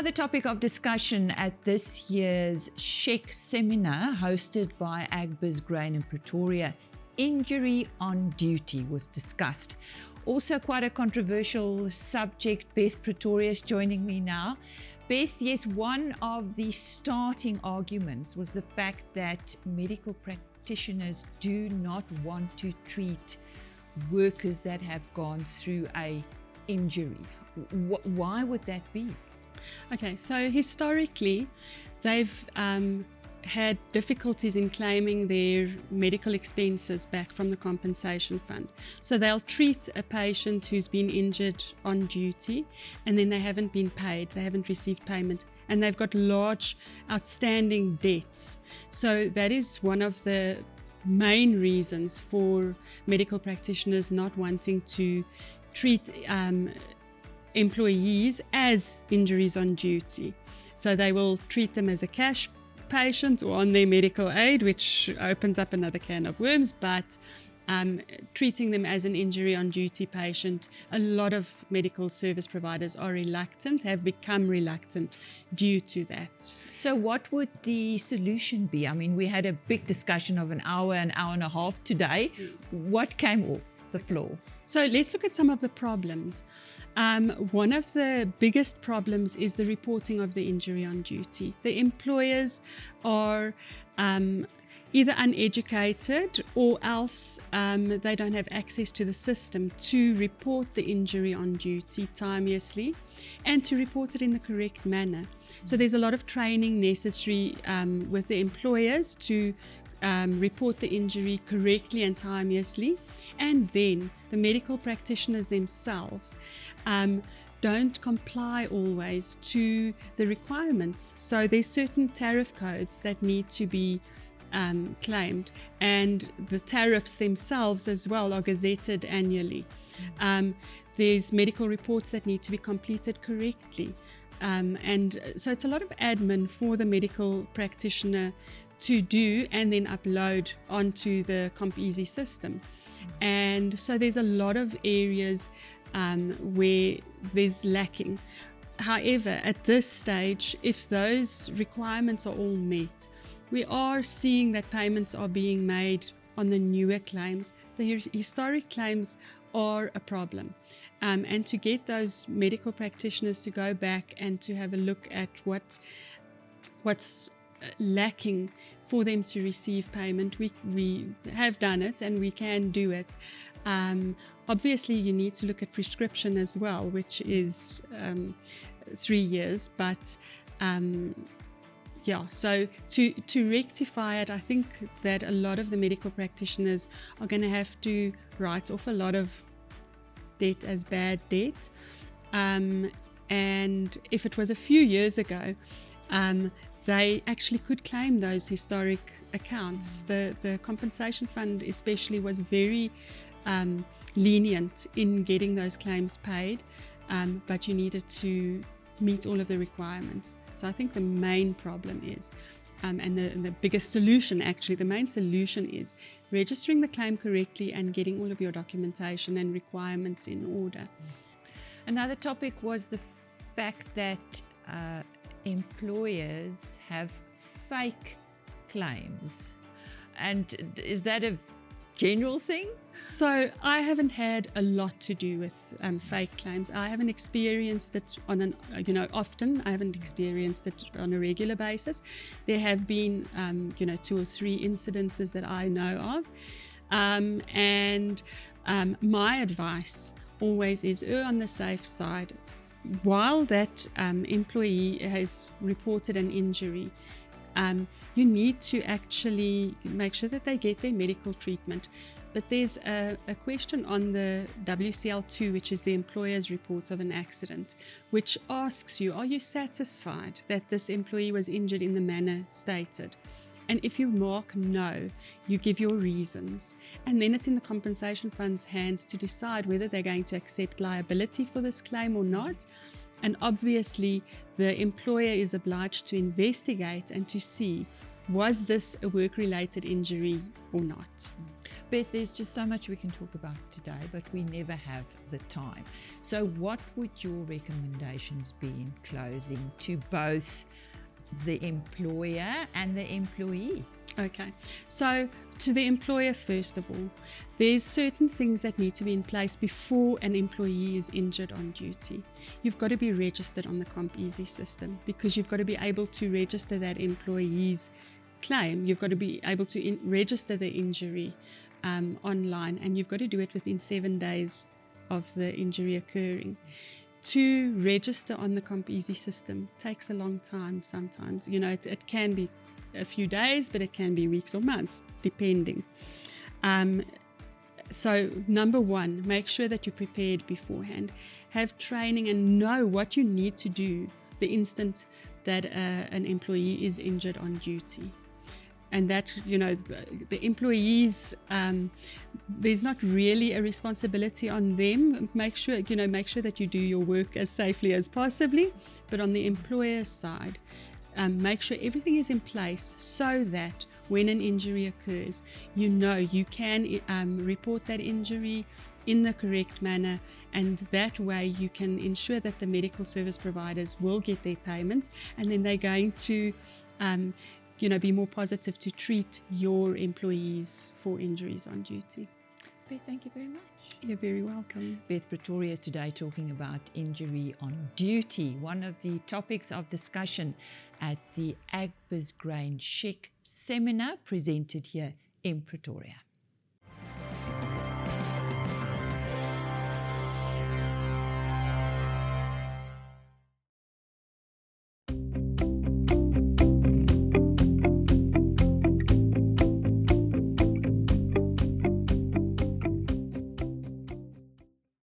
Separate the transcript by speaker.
Speaker 1: Another topic of discussion at this year's SHEQ-seminaar hosted by Agbiz Grain in Pretoria, injury on duty was discussed. Also quite a controversial subject. Beth Pretorius joining me now. Beth, yes, one of the starting arguments was the fact that medical practitioners do not want to treat workers that have gone through an injury. Why would that be?
Speaker 2: Okay, so historically, they've had difficulties in claiming their medical expenses back from the compensation fund. So they'll treat a patient who's been injured on duty and then they haven't been paid, they haven't received payment, and they've got large outstanding debts. So that is one of the main reasons for medical practitioners not wanting to treat employees as injuries on duty. So they will treat them as a cash patient or on their medical aid, which opens up another can of worms, but treating them as an injury on duty patient, a lot of medical service providers are reluctant, have become reluctant due to that.
Speaker 1: So what would the solution be? I mean, we had a big discussion of an hour and a half today. Yes. What came off the floor?
Speaker 2: So let's look at some of the problems. One of the biggest problems is the reporting of the injury on duty. The employers are either uneducated or else they don't have access to the system to report the injury on duty timeously and to report it in the correct manner. So there's a lot of training necessary with the employers to report the injury correctly and timeously, and then the medical practitioners themselves don't comply always to the requirements. So there's certain tariff codes that need to be claimed, and the tariffs themselves as well are gazetted annually. There's medical reports that need to be completed correctly, and so it's a lot of admin for the medical practitioner to do and then upload onto the CompEasy system. And so there's a lot of areas where there's lacking. However, at this stage, if those requirements are all met, we are seeing that payments are being made on the newer claims. The historic claims are a problem. And to get those medical practitioners to go back and to have a look at what's lacking for them to receive payment, we have done it and we can do it. Obviously you need to look at prescription as well, which is 3 years, but so to rectify it, I think that a lot of the medical practitioners are going to have to write off a lot of debt as bad debt, and if it was a few years ago, they actually could claim those historic accounts. The compensation fund especially was very lenient in getting those claims paid, but you needed to meet all of the requirements. So I think the main problem is, and the biggest solution actually, the main solution is registering the claim correctly and getting all of your documentation and requirements in order.
Speaker 1: Another topic was the fact that employers have fake claims. And is that a general thing?
Speaker 2: So I haven't had a lot to do with fake claims. I haven't experienced it often. I haven't experienced it on a regular basis. There have been 2 or 3 incidences that I know of, and my advice always is err on the safe side. While that employee has reported an injury, you need to actually make sure that they get their medical treatment. But there's a question on the WCL2, which is the employer's report of an accident, which asks you, are you satisfied that this employee was injured in the manner stated? And if you mark no, you give your reasons. And then it's in the compensation fund's hands to decide whether they're going to accept liability for this claim or not. And obviously, the employer is obliged to investigate and to see was this a work-related injury or not?
Speaker 1: Beth, there's just so much we can talk about today, but we never have the time. So what would your recommendations be in closing to both the employer and the employee?
Speaker 2: Okay, so to the employer, first of all, there's certain things that need to be in place before an employee is injured on duty. You've got to be registered on the CompEasy system, because you've got to be able to register that employee's claim. You've got to be able to register the injury online, and you've got to do it within 7 days of the injury occurring. To register on the CompEasy system takes a long time sometimes. It can be a few days, but it can be weeks or months, depending. So number one, make sure that you're prepared beforehand. Have training and know what you need to do the instant that an employee is injured on duty. And that, the employees, there's not really a responsibility on them. Make sure that you do your work as safely as possibly. But on the employer's side, make sure everything is in place so that when an injury occurs, you can report that injury in the correct manner, and that way you can ensure that the medical service providers will get their payment, and then they're going to be more positive to treat your employees for injuries on duty.
Speaker 1: Beth, thank you very much.
Speaker 2: You're very welcome.
Speaker 1: Beth Pretorius today talking about injury on duty, one of the topics of discussion at the Agbiz Grain SHEQ-seminaar presented here in Pretoria.